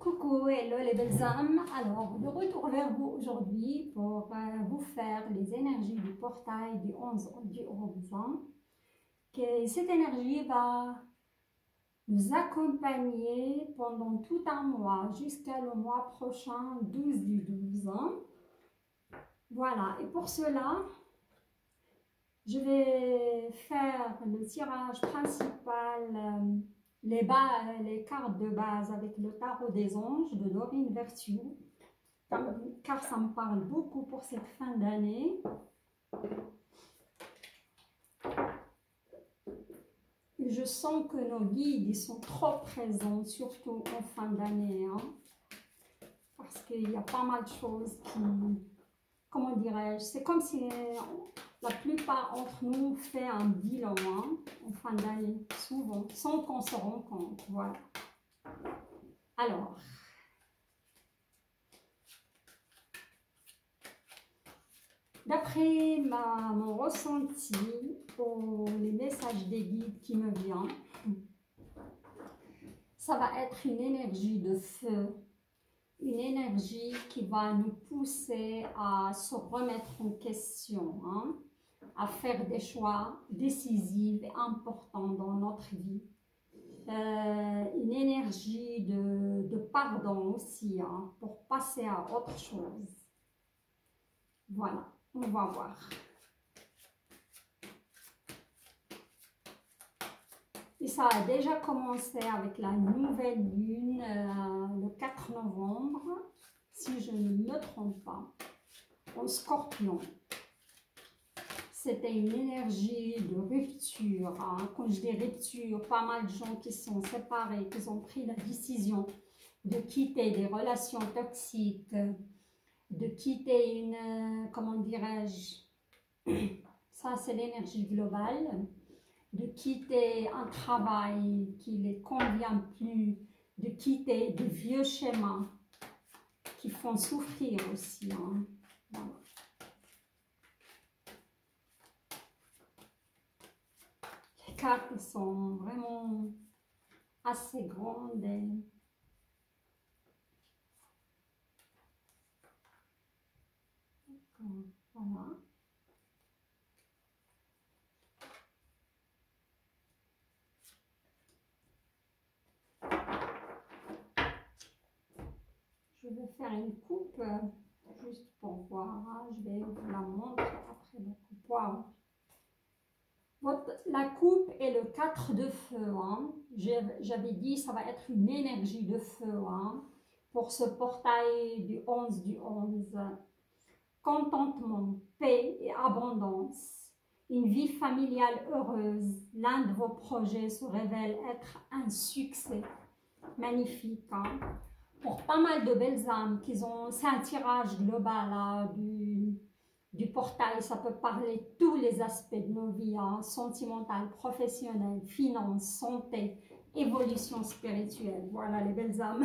Coucou, hello les belles âmes. Alors, de retour vers vous aujourd'hui pour vous faire les énergies du portail du 11 du 11 ans. Cette énergie va nous accompagner pendant tout un mois jusqu'à le mois prochain 12 du 12 ans. Voilà, et pour cela, je vais faire le tirage principal. Les cartes de base avec le tarot des anges de Dorine Virtue, car ça me parle beaucoup pour cette fin d'année. Je sens que nos guides ils sont trop présents, surtout en fin d'année, hein, parce qu'il y a pas mal de choses qui, comment dirais-je, c'est comme si la plupart d'entre nous fait un bilan en fin d'année, souvent, sans qu'on se rende compte. Voilà. Alors, d'après mon ressenti pour les messages des guides qui me viennent, ça va être une énergie de feu, une énergie qui va nous pousser à se remettre en question, hein, à faire des choix décisifs et importants dans notre vie. Une énergie de pardon aussi, hein, pour passer à autre chose. Voilà, on va voir. Et ça a déjà commencé avec la nouvelle lune le 4 novembre, si je ne me trompe pas, en Scorpion. C'était une énergie de rupture. Hein. Quand je dis rupture, pas mal de gens qui sont séparés, qui ont pris la décision de quitter des relations toxiques, de quitter une, comment dirais-je, ça c'est l'énergie globale, de quitter un travail qui ne les convient plus, de quitter de vieux schémas qui font souffrir aussi. Hein. Voilà. Les cartes sont vraiment assez grandes et voilà. Je vais faire une coupe juste pour voir. Hein. Je vais vous la montrer après le coupe. Wow. La coupe est le 4 de feu. Hein. J'avais dit ça va être une énergie de feu hein, pour ce portail du 11 du 11. Contentement, paix et abondance. Une vie familiale heureuse. L'un de vos projets se révèle être un succès. Magnifique. Hein. Pour pas mal de belles âmes qui ont, c'est un tirage global là, du portail, ça peut parler de tous les aspects de nos vies, hein, sentimentales, professionnelles, finances, santé, évolution spirituelle. Voilà les belles âmes.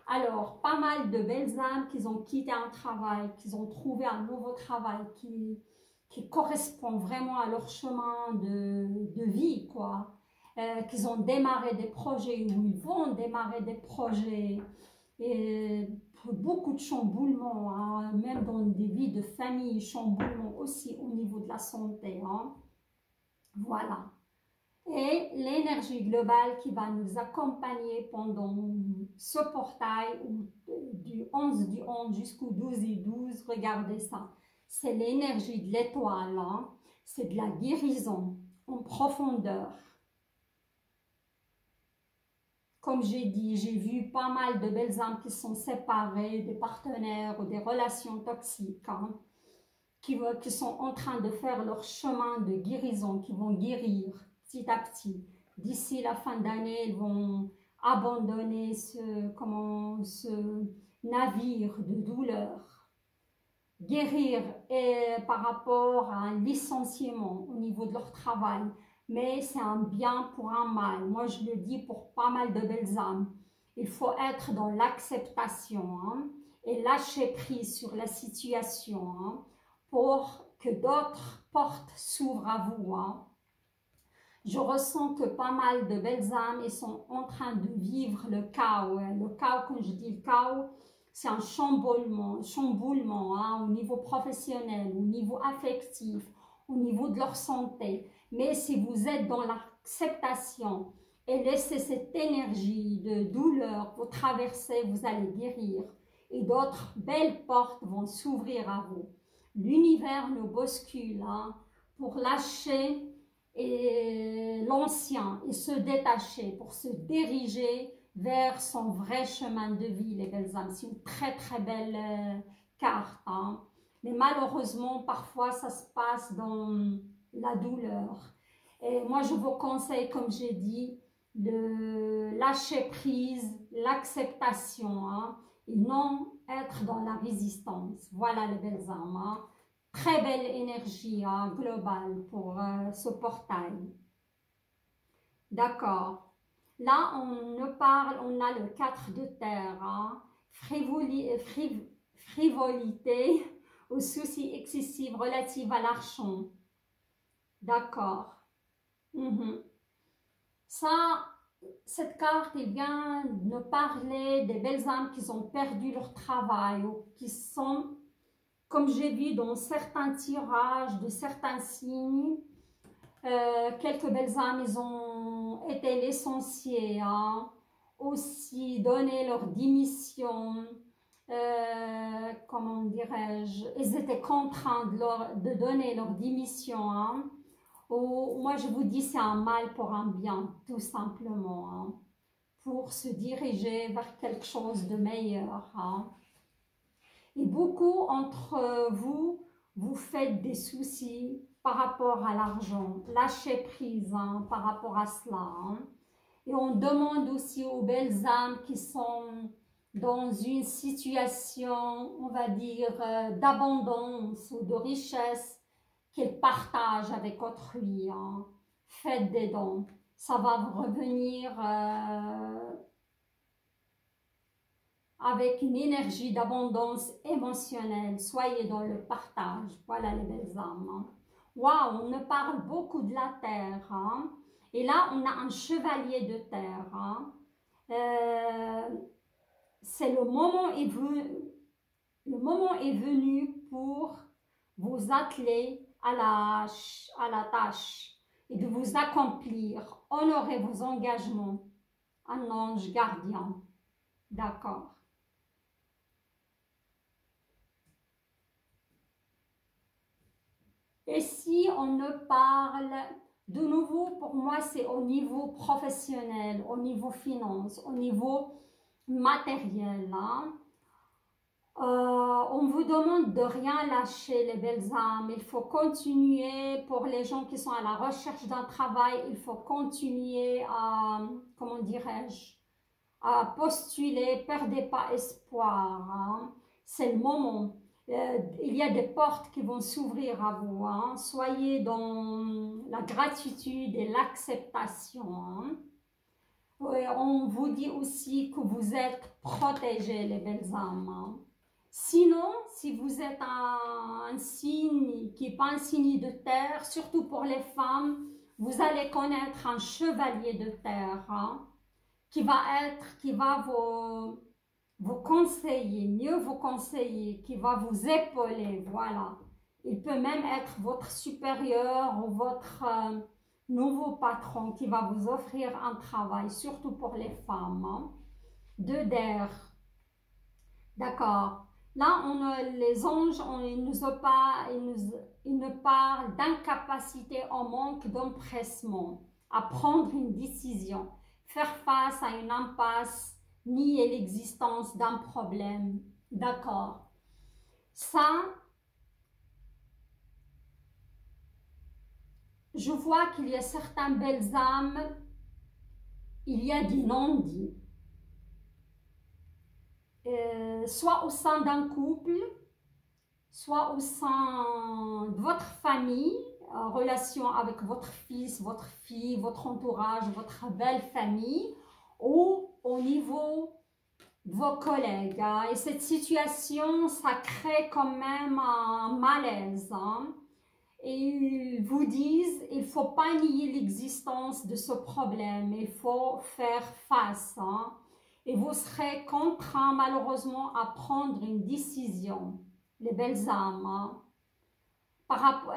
Alors, pas mal de belles âmes qui ont quitté un travail, qui ont trouvé un nouveau travail qui correspond vraiment à leur chemin de vie, quoi. Qu'ils ont démarré des projets ou ils vont démarrer des projets. Et beaucoup de chamboulements, hein, même dans des vies de famille, chamboulements aussi au niveau de la santé. Hein. Voilà. Et l'énergie globale qui va nous accompagner pendant ce portail du 11 du 11 jusqu'au 12 du 12, regardez ça. C'est l'énergie de l'étoile, hein. C'est de la guérison en profondeur. Comme j'ai dit, j'ai vu pas mal de belles âmes qui sont séparées, des partenaires ou des relations toxiques, hein, qui sont en train de faire leur chemin de guérison, qui vont guérir petit à petit. D'ici la fin d'année, ils vont abandonner ce navire de douleur. Guérir par rapport à un licenciement au niveau de leur travail. Mais c'est un bien pour un mal. Moi, je le dis pour pas mal de belles âmes. Il faut être dans l'acceptation hein, et lâcher prise sur la situation hein, pour que d'autres portes s'ouvrent à vous. Hein. Je ressens que pas mal de belles âmes, elles sont en train de vivre le chaos. Le chaos, quand je dis le chaos, c'est un chamboulement hein, au niveau professionnel, au niveau affectif, au niveau de leur santé. Mais si vous êtes dans l'acceptation et laissez cette énergie de douleur vous traverser, vous allez guérir. Et d'autres belles portes vont s'ouvrir à vous. L'univers nous bouscule hein, pour lâcher l'ancien et se détacher, pour se diriger vers son vrai chemin de vie, les belles âmes. C'est une très très belle carte. Hein. Mais malheureusement, parfois, ça se passe dans la douleur. Et moi, je vous conseille, comme j'ai dit, de lâcher prise, l'acceptation, hein, et non être dans la résistance. Voilà les belles âmes. Hein. Très belle énergie hein, globale pour ce portail. D'accord. Là, on a le 4 de terre, hein, frivolité aux soucis excessifs relatifs à l'argent. D'accord. Cette carte, elle vient nous parler des belles âmes qui ont perdu leur travail ou qui sont, comme j'ai vu dans certains tirages de certains signes, quelques belles âmes, ils ont été licenciées, hein, aussi donné leur démission, comment dirais-je, ils étaient contraints de donner leur démission. Hein. Moi, je vous dis, c'est un mal pour un bien, tout simplement, hein, pour se diriger vers quelque chose de meilleur. Hein. Et beaucoup entre vous, vous faites des soucis par rapport à l'argent. Lâchez prise hein, par rapport à cela. Hein. Et on demande aussi aux belles âmes qui sont dans une situation, on va dire, d'abondance ou de richesse, qu'elles partagent avec autrui. Hein. Faites des dons. Ça va vous revenir avec une énergie d'abondance émotionnelle. Soyez dans le partage. Voilà les belles âmes. Hein. Waouh, on me parle beaucoup de la terre. Hein. Et là, on a un chevalier de terre. Hein. C'est le moment est venu pour vous atteler à la tâche et de vous accomplir. Honorez vos engagements. Un ange gardien. D'accord. Et si on ne parle, de nouveau, pour moi, c'est au niveau professionnel, au niveau finance, au niveau matériel. Hein. On vous demande de rien lâcher, les belles âmes. Il faut continuer, pour les gens qui sont à la recherche d'un travail, il faut continuer à, comment dirais-je, à postuler, perdez pas espoir. Hein. C'est le moment. Il y a des portes qui vont s'ouvrir à vous. Hein. Soyez dans la gratitude et l'acceptation. Hein. On vous dit aussi que vous êtes protégés, les belles âmes. Hein. Sinon, si vous êtes un signe qui n'est pas un signe de terre, surtout pour les femmes, vous allez connaître un chevalier de terre hein, qui va vous conseiller, mieux vous conseiller, qui va vous épauler, voilà. Il peut même être votre supérieur ou votre nouveau patron qui va vous offrir un travail, surtout pour les femmes. Hein. Deux d'air. D'accord. Là, les anges, ils nous parlent d'incapacité en manque d'empressement à prendre une décision, faire face à une impasse, nier l'existence d'un problème. D'accord. Ça, je vois qu'il y a certaines belles âmes, il y a du non-dit. Soit au sein d'un couple, soit au sein de votre famille, en relation avec votre fils, votre fille, votre entourage, votre belle famille, ou au niveau de vos collègues. Hein. Et cette situation, ça crée quand même un malaise. Hein. et ils vous disent il ne faut pas nier l'existence de ce problème, il faut faire face. Hein, et vous serez contraint malheureusement à prendre une décision, les belles âmes. Hein.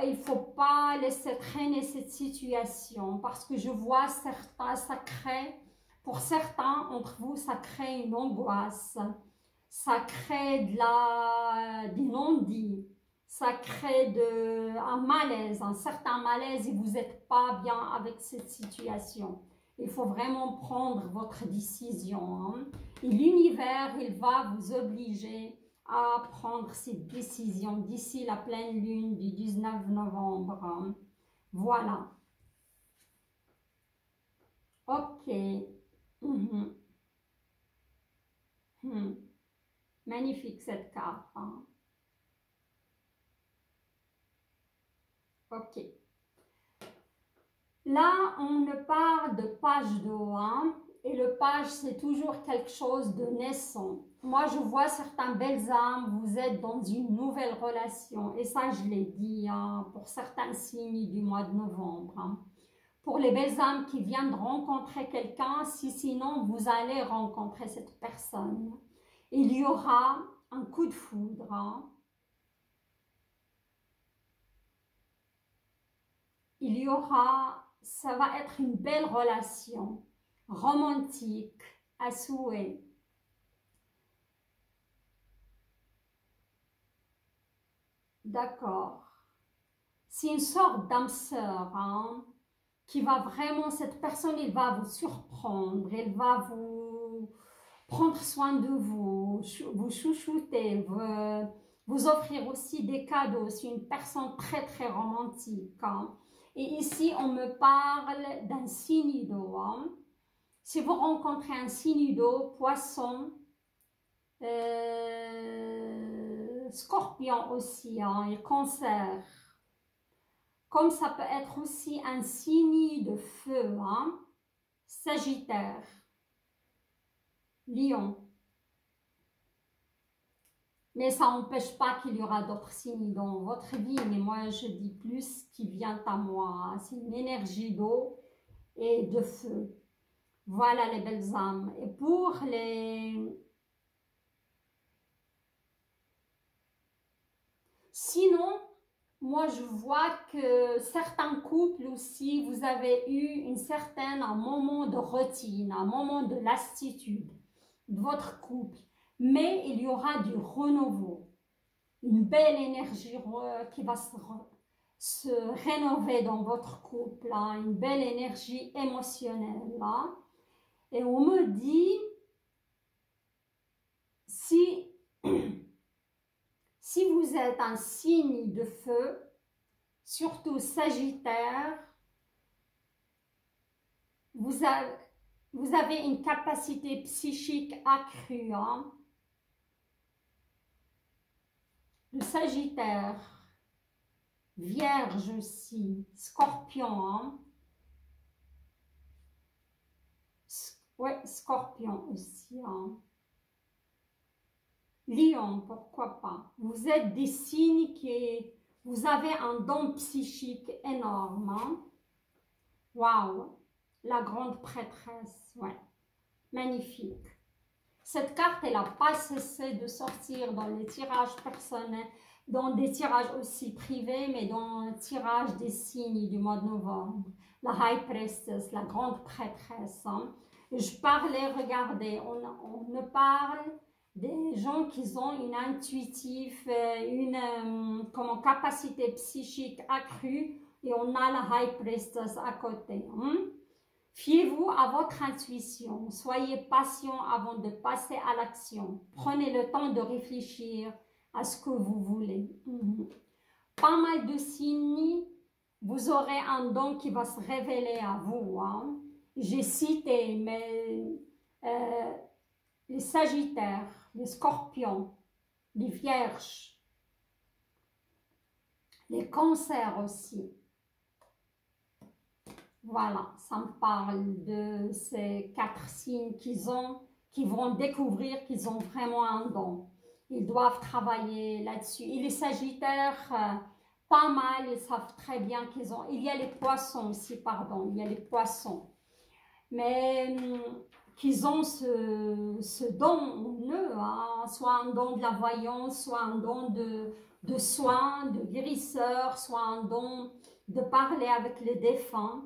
Il ne faut pas laisser traîner cette situation parce que je vois certains, pour certains d'entre vous, ça crée une angoisse, ça crée des non-dits, ça crée un malaise, un certain malaise et vous n'êtes pas bien avec cette situation. Il faut vraiment prendre votre décision. Hein. Et l'univers, il va vous obliger à prendre cette décision d'ici la pleine lune du 19 novembre. Hein. Voilà. Ok. Magnifique cette carte. Hein. Ok. Là, on me parle de page d'eau. Hein. Et le page, c'est toujours quelque chose de naissant. Moi, je vois certaines belles âmes, vous êtes dans une nouvelle relation. Et ça, je l'ai dit hein, pour certains signes du mois de novembre. Hein. Pour les belles âmes qui viennent de rencontrer quelqu'un, sinon vous allez rencontrer cette personne. Il y aura un coup de foudre. Hein. Il y aura, ça va être une belle relation, romantique, à souhait. D'accord. C'est une sorte d'âme sœur, hein, qui va vraiment, cette personne, elle va vous surprendre, elle va vous prendre soin de vous, vous chouchouter, vous offrir aussi des cadeaux. C'est une personne très très romantique. Hein. Et ici, on me parle d'un signe d'eau. Hein. Si vous rencontrez un signe d'eau, poisson, scorpion aussi, hein, et cancer. Comme ça peut être aussi un signe de feu, hein, sagittaire, lion. Mais ça n'empêche pas qu'il y aura d'autres signes dans votre vie. Mais moi, je dis plus qui vient à moi. Hein. C'est une énergie d'eau et de feu. Voilà les belles âmes. Et pour les... Sinon, moi je vois que certains couples aussi, vous avez eu un moment de routine, un moment de lassitude de votre couple. Mais il y aura du renouveau, une belle énergie qui va se rénover dans votre couple, hein, une belle énergie émotionnelle. Hein. Et on me dit, si vous êtes un signe de feu, surtout Sagittaire, vous avez une capacité psychique accrue. Hein. Le Sagittaire, Vierge aussi, Scorpion. Hein. Ouais, Scorpion aussi. Hein. Lion, pourquoi pas. Vous êtes des signes vous avez un don psychique énorme. Hein. Waouh, la grande prêtresse, ouais, magnifique. Cette carte, elle n'a pas cessé de sortir dans les tirages personnels, dans des tirages aussi privés, mais dans le tirage des signes du mois de novembre. La High Priestess, la grande prêtresse. Hein. Je parlais, regardez, on me parle des gens qui ont une intuitive, une capacité psychique accrue, et on a la High Priestess à côté. Hein. Fiez-vous à votre intuition, soyez patient avant de passer à l'action. Prenez le temps de réfléchir à ce que vous voulez. Pas mal de signes, vous aurez un don qui va se révéler à vous. Hein. J'ai cité, mais les Sagittaires, les Scorpions, les Vierges, les Cancers aussi. Voilà, ça me parle de ces 4 signes qui vont découvrir qu'ils ont vraiment un don. Ils doivent travailler là-dessus. Et les Sagittaires, pas mal, ils savent très bien qu'ils ont... Il y a les poissons aussi, pardon, il y a les poissons. Mais qu'ils ont ce don en eux, hein, soit un don de la voyance, soit un don de soins, de guérisseur, soit un don de parler avec les défunts,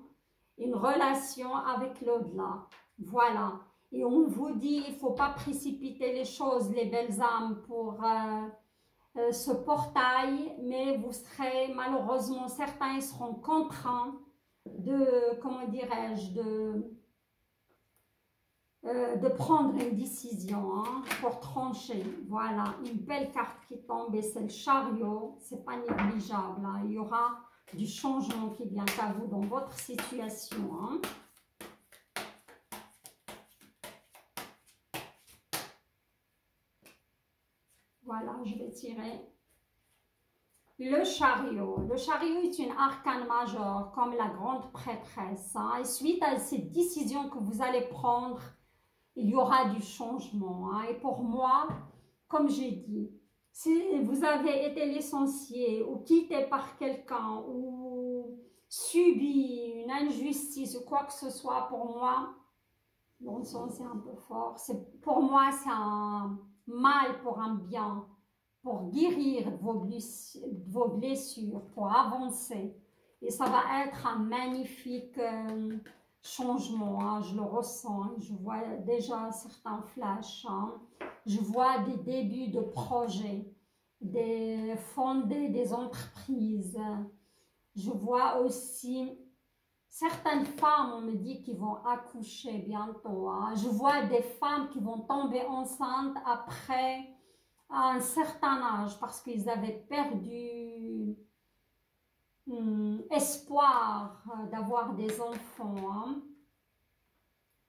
une relation avec l'au-delà. Voilà. Et on vous dit, il ne faut pas précipiter les choses, les belles âmes, pour ce portail, mais vous serez malheureusement, certains seront contraints de, comment dirais-je, de prendre une décision hein, pour trancher. Voilà, une belle carte qui tombe et c'est le chariot. C'est pas négligeable. Hein. Il y aura du changement qui vient à vous dans votre situation. Hein. Voilà, je vais tirer. Le chariot. Le chariot est une arcane majeure comme la grande prêtresse. Hein. Et suite à cette décision que vous allez prendre, il y aura du changement. Hein. Et pour moi, comme j'ai dit, si vous avez été licencié ou quitté par quelqu'un ou subi une injustice ou quoi que ce soit, pour moi, dans le sens c'est un peu fort, pour moi c'est un mal pour un bien, pour guérir vos blessures, pour avancer. Et ça va être un magnifique changement, hein, je le ressens, hein, je vois déjà certains flashs, hein, je vois des débuts de projets, fonder des entreprises, je vois aussi certaines femmes, on me dit qu'ils vont accoucher bientôt, hein, je vois des femmes qui vont tomber enceintes après un certain âge parce qu'ils avaient perdu espoir d'avoir des enfants. Hein.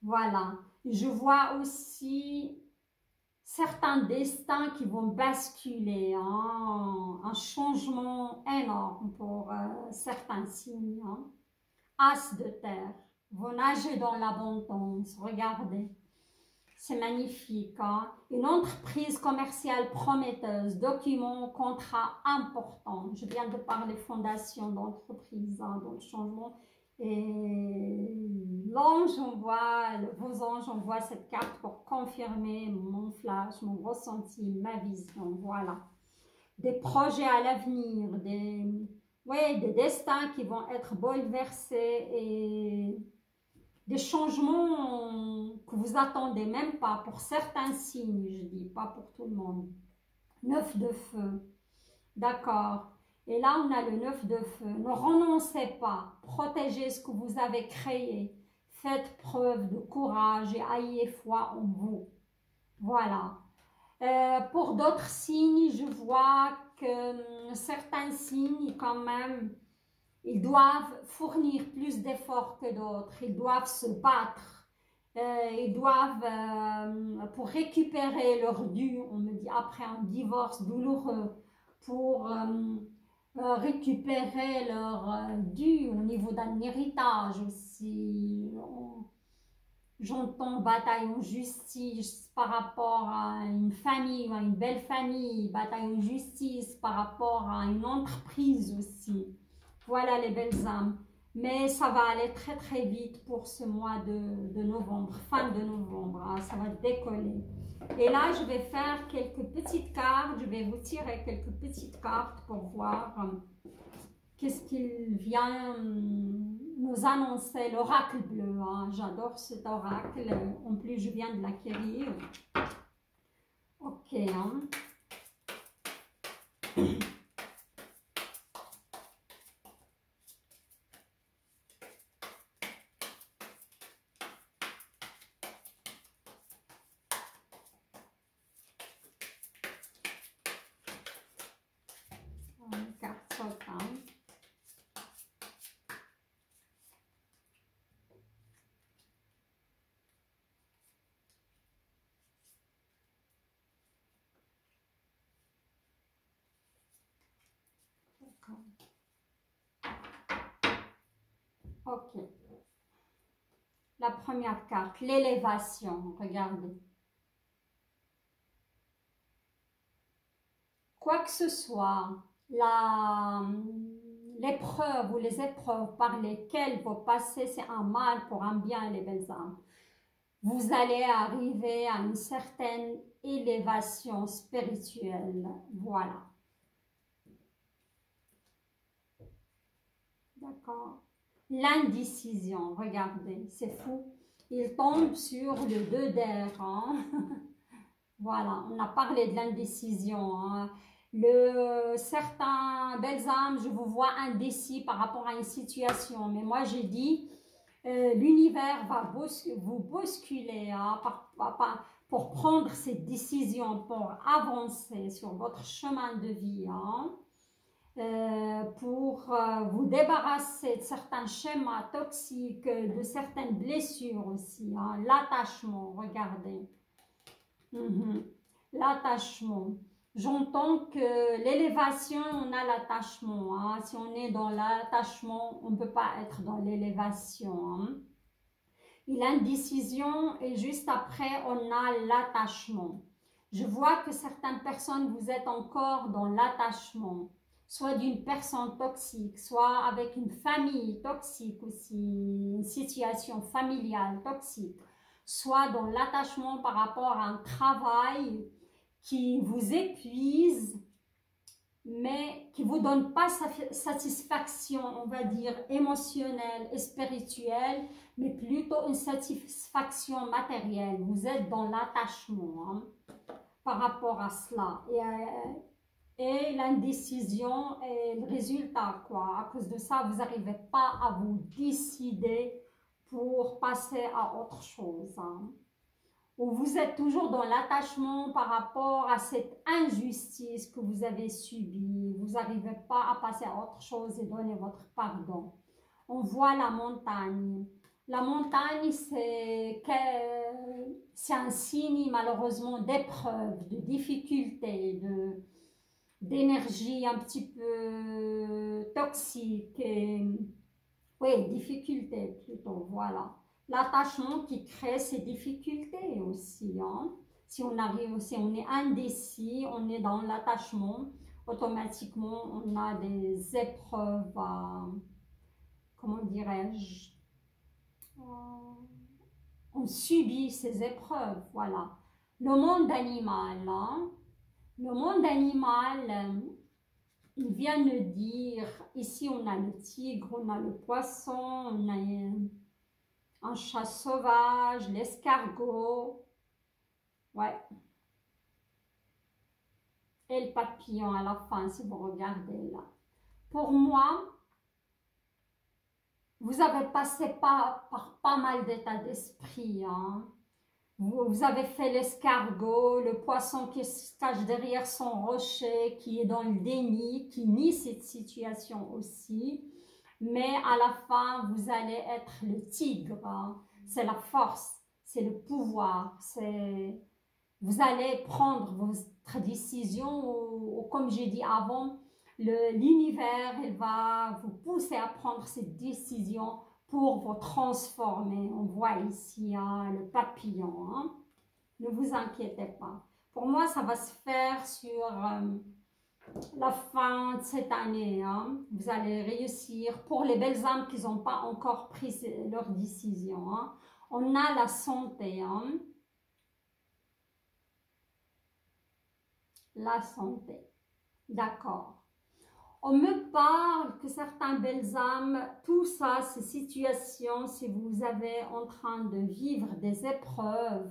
Voilà. Je vois aussi certains destins qui vont basculer. Hein. Un changement énorme pour certains signes. Hein. As de terre. Vous nagez dans l'abondance. Regardez. C'est magnifique. Hein? Une entreprise commerciale prometteuse, documents, contrats importants. Je viens de parler fondation d'entreprise, hein, dans le changement. Et l'ange envoie, vos anges envoient cette carte pour confirmer mon flash, mon ressenti, ma vision. Voilà. Des projets à l'avenir, des destins qui vont être bouleversés et des changements que vous attendez même pas pour certains signes, je dis, pas pour tout le monde. 9 de feu, d'accord. Et là, on a le 9 de feu. Ne renoncez pas, protégez ce que vous avez créé. Faites preuve de courage et ayez foi en vous. Voilà. Pour d'autres signes, je vois que certains signes, quand même, ils doivent fournir plus d'efforts que d'autres, ils doivent se battre, ils doivent, pour récupérer leur dû, on me dit après un divorce douloureux, pour récupérer leur dû au niveau d'un héritage aussi. J'entends bataille en justice par rapport à une famille, à une belle famille, bataille en justice par rapport à une entreprise aussi. Voilà les belles âmes. Mais ça va aller très très vite pour ce mois de novembre, fin de novembre. Hein, ça va décoller. Et là, je vais faire quelques petites cartes. Je vais vous tirer quelques petites cartes pour voir qu'est-ce qu'il vient nous annoncer. L'oracle bleu. Hein, j'adore cet oracle. En plus, je viens de l'acquérir. Ok. Hein. Ok. La première carte, l'élévation. Regardez. Quoi que ce soit, l'épreuve ou les épreuves par lesquelles vous passez, c'est un mal pour un bien, les belles âmes. Vous allez arriver à une certaine élévation spirituelle. Voilà. D'accord. L'indécision, regardez, c'est fou. Il tombe sur le 2 d'air. Hein? Voilà, on a parlé de l'indécision. Hein? Certains belles âmes, je vous vois indécis par rapport à une situation. Mais moi, j'ai dit, l'univers va vous bousculer hein, pour prendre cette décision, pour avancer sur votre chemin de vie. Hein? Pour vous débarrasser de certains schémas toxiques, de certaines blessures aussi. Hein. L'attachement, regardez. L'attachement. J'entends que l'élévation, on a l'attachement. Hein. Si on est dans l'attachement, on ne peut pas être dans l'élévation. Hein. Et l'indécision, et juste après, on a l'attachement. Je vois que certaines personnes, vous êtes encore dans l'attachement. Soit d'une personne toxique, soit avec une famille toxique aussi, une situation familiale toxique, soit dans l'attachement par rapport à un travail qui vous épuise, mais qui ne vous donne pas satisfaction, on va dire, émotionnelle et spirituelle, mais plutôt une satisfaction matérielle. Vous êtes dans l'attachement hein, par rapport à cela. Et l'indécision est le résultat, quoi. À cause de ça, vous n'arrivez pas à vous décider pour passer à autre chose. Hein. Ou vous êtes toujours dans l'attachement par rapport à cette injustice que vous avez subie. Vous n'arrivez pas à passer à autre chose et donner votre pardon. On voit la montagne. La montagne, c'est un signe malheureusement d'épreuve, de difficulté, d'énergie un petit peu toxique. Oui, difficulté plutôt, voilà. L'attachement qui crée ces difficultés aussi. Hein. Si on est indécis, on est dans l'attachement, automatiquement on a des épreuves, comment dirais-je, on subit ces épreuves, voilà. Le monde animal, hein. Le monde animal, il vient de dire, ici on a le tigre, on a le poisson, on a un chat sauvage, l'escargot, ouais. Et le papillon à la fin, si vous regardez là. Pour moi, vous avez passé par pas mal d'états d'esprit, hein. Vous avez fait l'escargot, le poisson qui se cache derrière son rocher, qui est dans le déni, qui nie cette situation aussi. Mais à la fin, vous allez être le tigre. Hein. C'est la force, c'est le pouvoir. Vous allez prendre votre décision, ou comme j'ai dit avant, l'univers va vous pousser à prendre cette décision pour vous transformer. On voit ici hein, le papillon. Hein. Ne vous inquiétez pas. Pour moi, ça va se faire sur la fin de cette année. Hein. Vous allez réussir. Pour les belles âmes qui n'ont pas encore pris leur décision. Hein. On a la santé. Hein. La santé. D'accord. On me parle que certaines belles âmes, tout ça, ces situations, si vous avez en train de vivre des épreuves,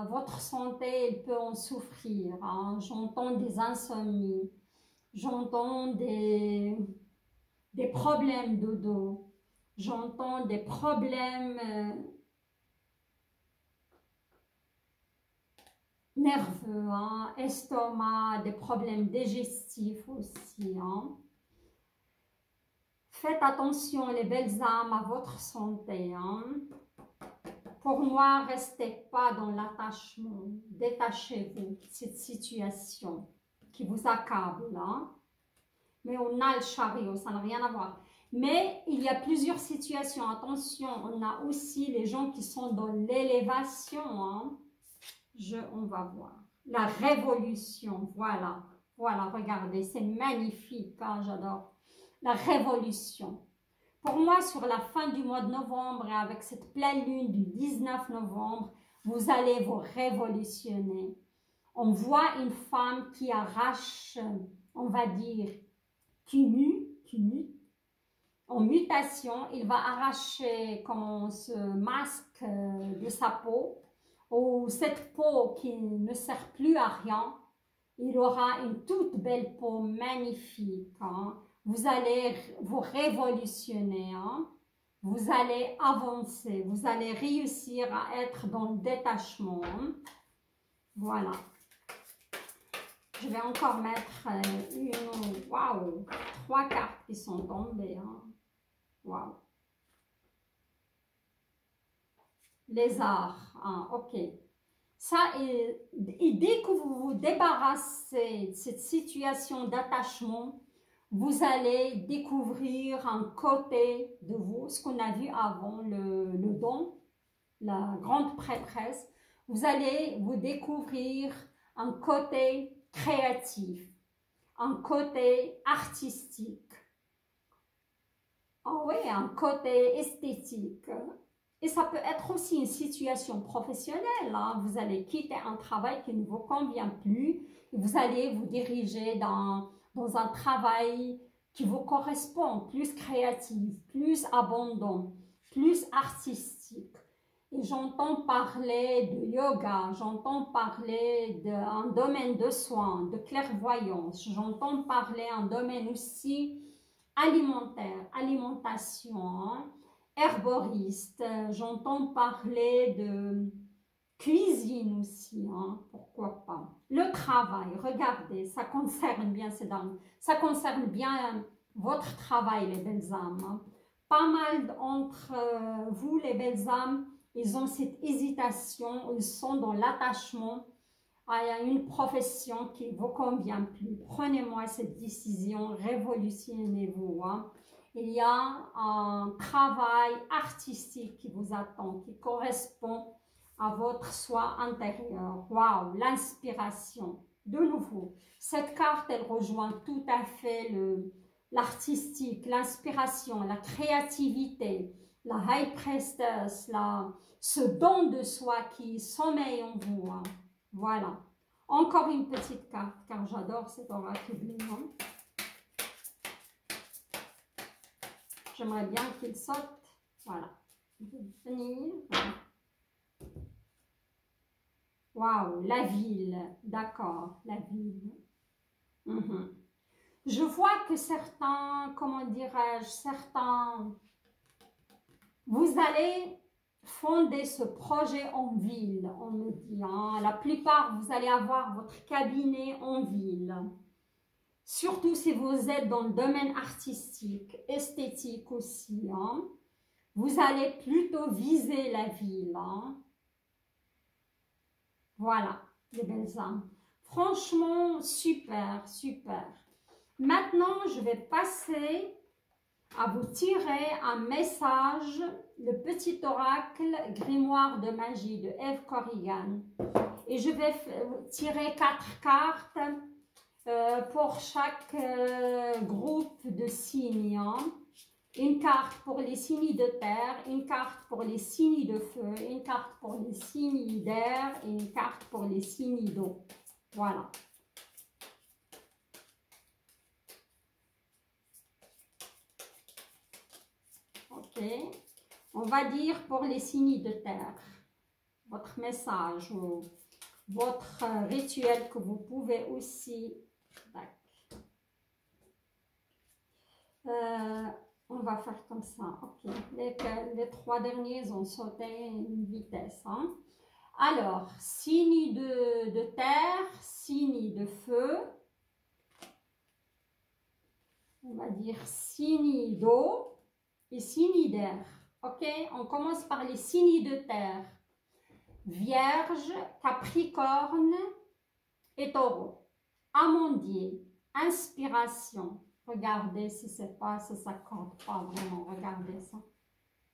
votre santé, elle peut en souffrir. Hein. J'entends des insomnies, j'entends des problèmes de dos, j'entends des problèmes nerveux, hein, estomac, des problèmes digestifs aussi. Hein. Faites attention les belles âmes à votre santé. Hein. Pour moi, restez pas dans l'attachement. Détachez-vous de cette situation qui vous accable. Hein. Mais on a le chariot, ça n'a rien à voir. Mais il y a plusieurs situations. Attention, on a aussi les gens qui sont dans l'élévation. Hein. On va voir. La révolution, voilà. Voilà, regardez, c'est magnifique, hein, j'adore. La révolution. Pour moi, sur la fin du mois de novembre et avec cette pleine lune du 19 novembre, vous allez vous révolutionner. On voit une femme qui arrache, on va dire, qui mute, en mutation. Il va arracher comme ce masque de sa peau, ou cette peau qui ne sert plus à rien. Il aura une toute belle peau magnifique. Hein. Vous allez vous révolutionner. Hein. Vous allez avancer. Vous allez réussir à être dans le détachement. Hein. Voilà. Je vais encore mettre waouh, 3 cartes qui sont tombées. Hein. Waouh. Lézard. Hein, ok. Ça, et dès que vous vous débarrassez de cette situation d'attachement, vous allez découvrir un côté de vous, ce qu'on a vu avant, le don, la grande prêtresse. Vous allez vous découvrir un côté créatif, un côté artistique, oh oui, un côté esthétique. Et ça peut être aussi une situation professionnelle. Hein. Vous allez quitter un travail qui ne vous convient plus et vous allez vous diriger dans un travail qui vous correspond, plus créatif, plus abondant, plus artistique. Et j'entends parler de yoga, j'entends parler d'un domaine de soins, de clairvoyance, j'entends parler d'un domaine aussi alimentaire, alimentation, hein. Herboriste, j'entends parler de cuisine aussi, hein, pourquoi pas. Le travail, regardez, ça concerne bien ces dames, ça concerne bien votre travail, les belles âmes. Hein. Pas mal d'entre vous, les belles âmes, ils ont cette hésitation, ils sont dans l'attachement à une profession qui ne vous convient plus. Prenez-moi cette décision, révolutionnez-vous. Hein. Il y a un travail artistique qui vous attend, qui correspond à votre soi intérieur. Waouh, l'inspiration. De nouveau, cette carte, elle rejoint tout à fait l'artistique, l'inspiration, la créativité, la High Priestess, ce don de soi qui sommeille en vous. Hein. Voilà. Encore une petite carte, car j'adore cet oracle bleu. Hein. J'aimerais bien qu'il saute. Voilà. Venir. Waouh, la ville. D'accord, la ville. Je vois que certains, comment dirais-je, certains, vous allez fonder ce projet en ville, on me dit. Hein. La plupart, vous allez avoir votre cabinet en ville. Surtout si vous êtes dans le domaine artistique, esthétique aussi. Hein. Vous allez plutôt viser la ville. Hein. Voilà, les belles âmes. Franchement, super, super. Maintenant, je vais passer à vous tirer un message, le petit oracle grimoire de magie de Eve Corrigan. Et je vais tirer 4 cartes pour chaque groupe de signes. Hein. Une carte pour les signes de terre, une carte pour les signes de feu, une carte pour les signes d'air et une carte pour les signes d'eau. Voilà. Ok. On va dire pour les signes de terre, votre message ou votre rituel que vous pouvez aussi... on va faire comme ça. Ok. Les 3 derniers ont sauté une vitesse. Hein. Alors, signe de terre, signe de feu. On va dire signe d'eau et signe d'air. Ok, on commence par les signes de terre. Vierge, Capricorne et Taureau. Amandier, inspiration. Regardez si c'est pas, ça s'accorde pas vraiment. Regardez ça.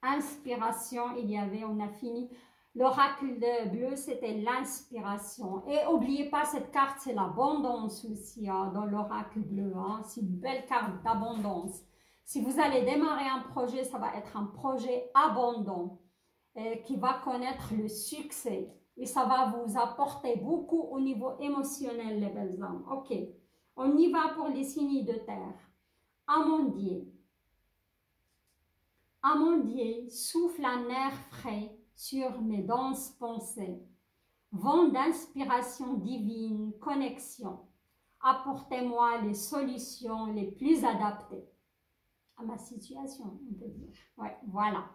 Inspiration, il y avait, on a fini. L'oracle bleu, c'était l'inspiration. Et n'oubliez pas, cette carte, c'est l'abondance aussi, hein, dans l'oracle bleu. Hein. C'est une belle carte d'abondance. Si vous allez démarrer un projet, ça va être un projet abondant qui va connaître le succès. Et ça va vous apporter beaucoup au niveau émotionnel, les belles âmes. Ok, on y va pour les signes de terre. Amandier. Amandier souffle un air frais sur mes denses pensées. Vent d'inspiration divine, connexion. Apportez-moi les solutions les plus adaptées à ma situation, on peut dire. Ouais, voilà.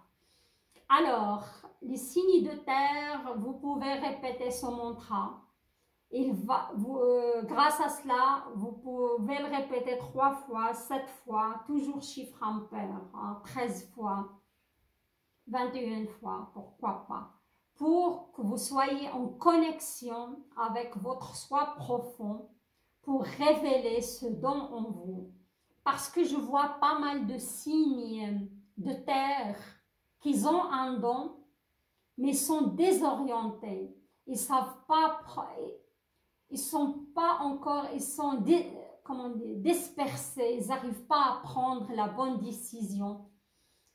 Alors, les signes de terre, vous pouvez répéter ce mantra. Grâce à cela, vous pouvez le répéter 3 fois, 7 fois, toujours chiffre impair, hein, 13 fois, 21 fois, pourquoi pas, pour que vous soyez en connexion avec votre soi profond, pour révéler ce don en vous. Parce que je vois pas mal de signes de terre qui ont un don, mais sont désorientés. Ils savent pas, ils sont pas encore, ils sont dispersés, ils n'arrivent pas à prendre la bonne décision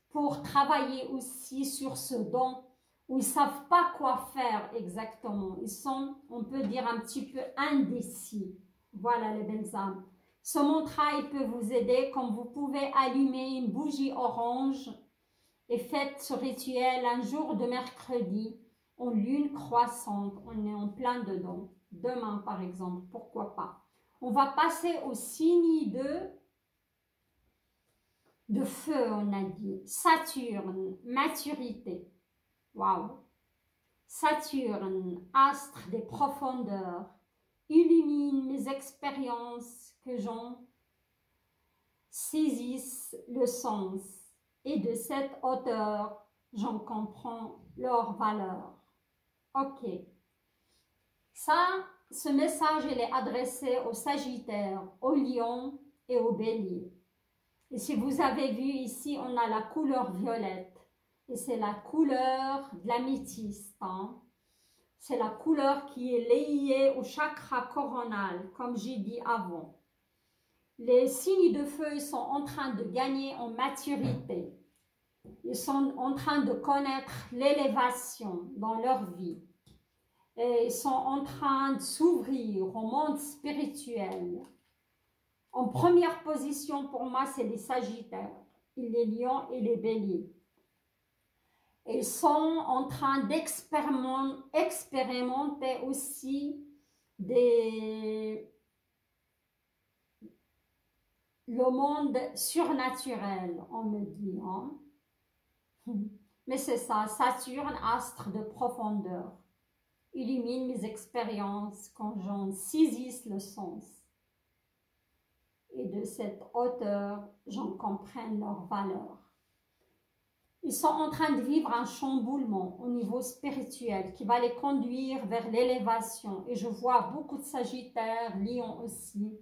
pour travailler aussi sur ce don où ils savent pas quoi faire exactement. Ils sont, on peut dire, un petit peu indécis. Voilà les belles âmes. Ce mantra, il peut vous aider comme vous pouvez allumer une bougie orange et faites ce rituel un jour de mercredi en lune croissante. On est en plein dedans. Demain, par exemple, pourquoi pas. On va passer au signe de feu, on a dit. Saturne, maturité. Waouh. Saturne, astre des profondeurs, illumine mes expériences que j'en saisisse le sens. Et de cette hauteur, j'en comprends leur valeur. Ok. Ça, ce message, il est adressé au Sagittaire, au Lion et au Bélier. Et si vous avez vu ici, on a la couleur violette. Et c'est la couleur de l'améthyste. Hein. C'est la couleur qui est liée au chakra coronal, comme j'ai dit avant. Les signes de feu ils sont en train de gagner en maturité. Ils sont en train de connaître l'élévation dans leur vie. Et ils sont en train de s'ouvrir au monde spirituel. En première position pour moi, c'est les Sagittaires, les Lions et les Béliers. Ils sont en train d'expérimenter aussi le monde surnaturel, on me dit. Hein? Mais c'est ça, Saturne, astre de profondeur, illumine mes expériences quand j'en saisisse le sens. Et de cette hauteur, j'en comprenne leur valeur. Ils sont en train de vivre un chamboulement au niveau spirituel qui va les conduire vers l'élévation. Et je vois beaucoup de Sagittaires, Lions aussi,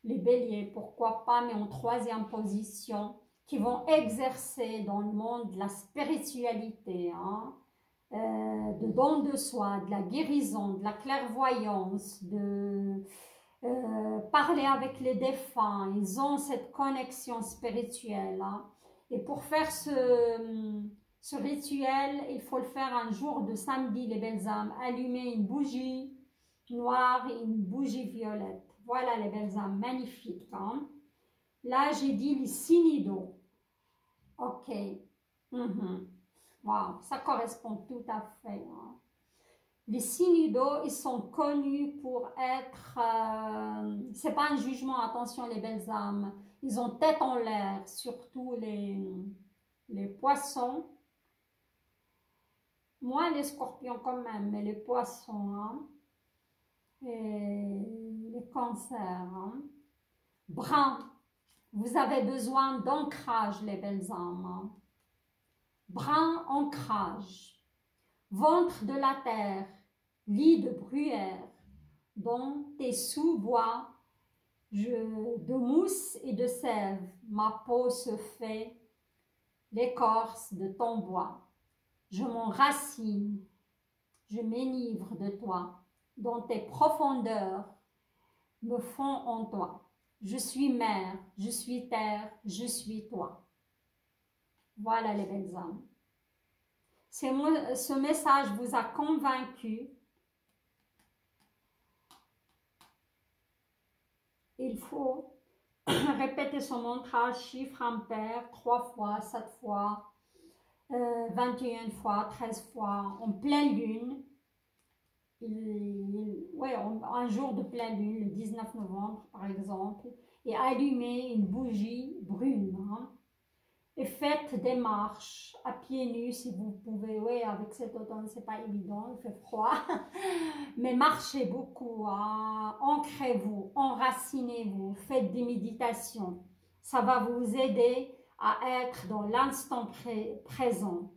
les Béliers, pourquoi pas, mais en troisième position, qui vont exercer dans le monde de la spiritualité, hein, de don de soi, de la guérison, de la clairvoyance, de parler avec les défunts. Ils ont cette connexion spirituelle. Hein. Et pour faire ce rituel, il faut le faire un jour de samedi, les belles âmes. Allumer une bougie noire et une bougie violette. Voilà les belles âmes, magnifiques. Hein? Là, j'ai dit les signes d'eau. Ok. Wow, ça correspond tout à fait. Hein? Les signes d'eau, ils sont connus pour être... c'est pas un jugement, attention les belles âmes. Ils ont tête en l'air, surtout les poissons. Moins les scorpions quand même, mais les poissons. Hein? Et les cancers. Hein? Brun, vous avez besoin d'ancrage les belles âmes. Hein? Brun, ancrage. Ventre de la terre, lit de bruyère, dont tes sous-bois de mousse et de sève, ma peau se fait l'écorce de ton bois. Je m'enracine, je m'enivre de toi, dont tes profondeurs me font en toi. Je suis mer, je suis terre, je suis toi. Voilà les belles âmes. Ce message vous a convaincu. Il faut répéter son mantra, chiffre impair, 3 fois, 7 fois, 21 fois, 13 fois, en pleine lune. Ouais, un jour de pleine lune, le 19 novembre par exemple, et allumer une bougie brune. Hein. Et faites des marches à pieds nus si vous pouvez. Oui, avec cet automne, c'est pas évident, il fait froid. Mais marchez beaucoup, hein. Ancrez-vous, enracinez-vous, faites des méditations. Ça va vous aider à être dans l'instant présent.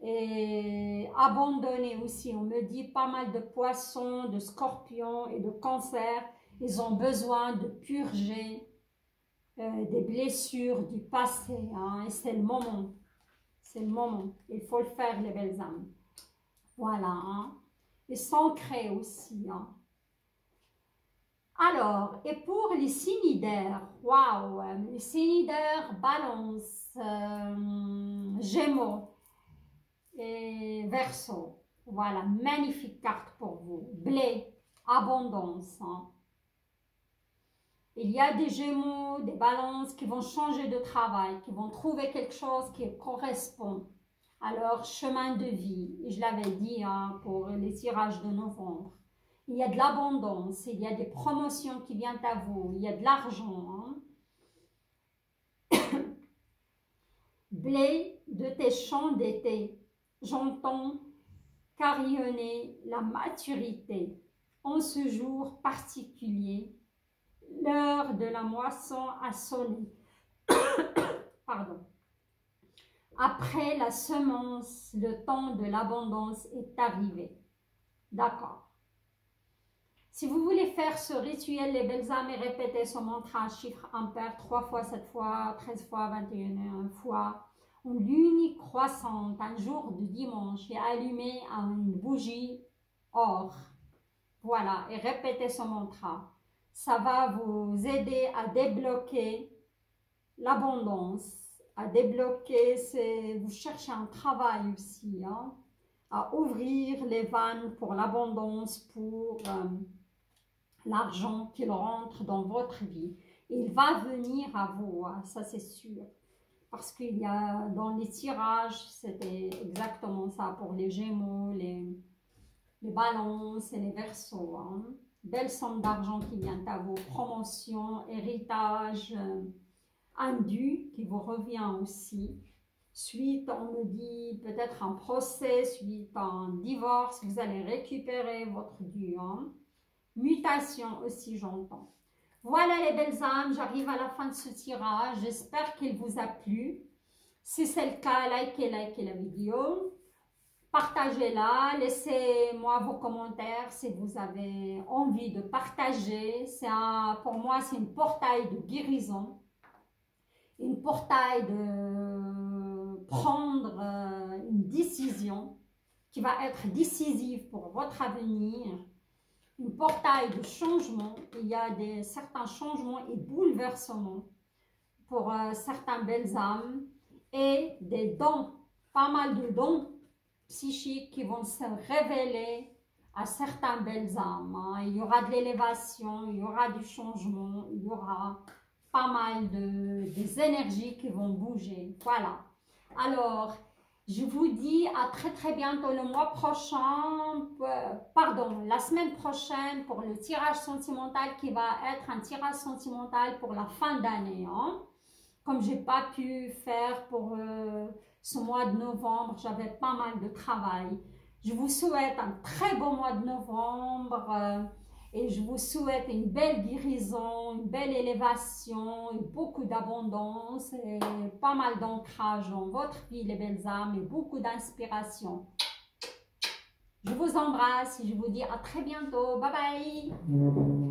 Et abandonnez aussi. On me dit pas mal de poissons, de scorpions et de cancers. Ils ont besoin de purger des blessures du passé, hein, et c'est le moment, il faut le faire les belles âmes, voilà, hein. Et s'ancrer aussi, hein. Alors, et pour les signes d'air, waouh, les signes d'air, Balance, Gémeaux et Verseau, voilà, magnifique carte pour vous, Blé, abondance, hein. Il y a des Gémeaux, des Balances qui vont changer de travail, qui vont trouver quelque chose qui correspond à leur chemin de vie. Et je l'avais dit, hein, pour les tirages de novembre. Il y a de l'abondance, il y a des promotions qui viennent à vous, il y a de l'argent. Hein. Blé de tes champs d'été, j'entends carillonner la maturité en ce jour particulier. L'heure de la moisson a sonné. Pardon. Après la semence, le temps de l'abondance est arrivé. D'accord. Si vous voulez faire ce rituel, les belles âmes, et répéter son mantra, chiffre impair, 3 fois, 7 fois, 13 fois, 21 fois, en lune croissante, un jour de dimanche, et allumer une bougie or. Voilà, et répétez son mantra. Ça va vous aider à débloquer l'abondance, à débloquer, vous cherchez un travail aussi, hein, à ouvrir les vannes pour l'abondance, pour l'argent qui rentre dans votre vie. Il va venir à vous, hein, ça c'est sûr. Parce qu'il y a dans les tirages, c'était exactement ça pour les Gémeaux, les Balances et les Verseaux. Hein. Belle somme d'argent qui vient à vous, promotion, héritage, un dû qui vous revient aussi. Suite, on me dit peut-être un procès, suite à un divorce, vous allez récupérer votre dû. Hein. Mutation aussi, j'entends. Voilà les belles âmes, j'arrive à la fin de ce tirage. J'espère qu'il vous a plu. Si c'est le cas, likez la vidéo. Partagez-la, laissez-moi vos commentaires si vous avez envie de partager. Pour moi, c'est une portail de guérison, une portail de prendre une décision qui va être décisive pour votre avenir, une portail de changement. Il y a certains changements et bouleversements pour certaines belles âmes et des dons, pas mal de dons psychiques qui vont se révéler à certaines belles âmes. Hein. Il y aura de l'élévation, il y aura du changement, il y aura pas mal des énergies qui vont bouger. Voilà. Alors, je vous dis à très bientôt le mois prochain, la semaine prochaine pour le tirage sentimental qui va être un tirage sentimental pour la fin d'année. Hein. Comme j'ai pas pu faire pour ce mois de novembre, j'avais pas mal de travail. Je vous souhaite un très beau mois de novembre et je vous souhaite une belle guérison, une belle élévation, et beaucoup d'abondance et pas mal d'ancrage dans votre vie, les belles âmes, et beaucoup d'inspiration. Je vous embrasse et je vous dis à très bientôt. Bye bye.